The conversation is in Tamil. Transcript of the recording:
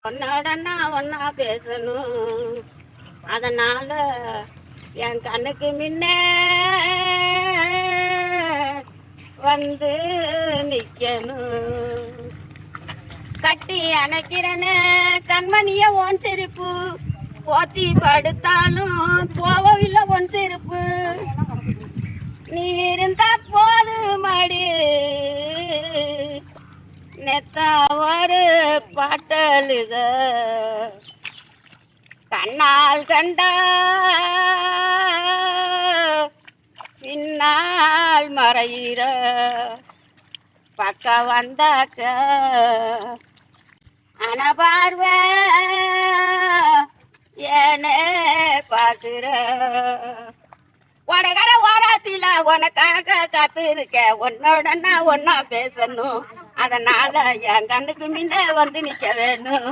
உன்னோடனா ஒன்னா பேசணும். அதனால என் கண்ணுக்கு முன்ன வந்து நிக்கணும். கட்டி அணைக்கிறன கண்மணிய ஒன் செருப்பு போத்தி படுத்தாலும் போகவில்லை ஒன் செருப்பு. நீ இருந்தா போது மடி நெத்த ஒரு பாட்டலுக கண்ணால் கண்டா பின்னால் மறையிற பக்கம் வந்தாக்க அனபார்வை ஏனே பார்க்கிற உனக்கர ஓராத்தில உனக்காக காத்திருக்க. உன்னோட நான் ஒன்னா பேசணும். அதனால என் கண்ணுக்கு முன்ன வந்து நிக்க வேணும்.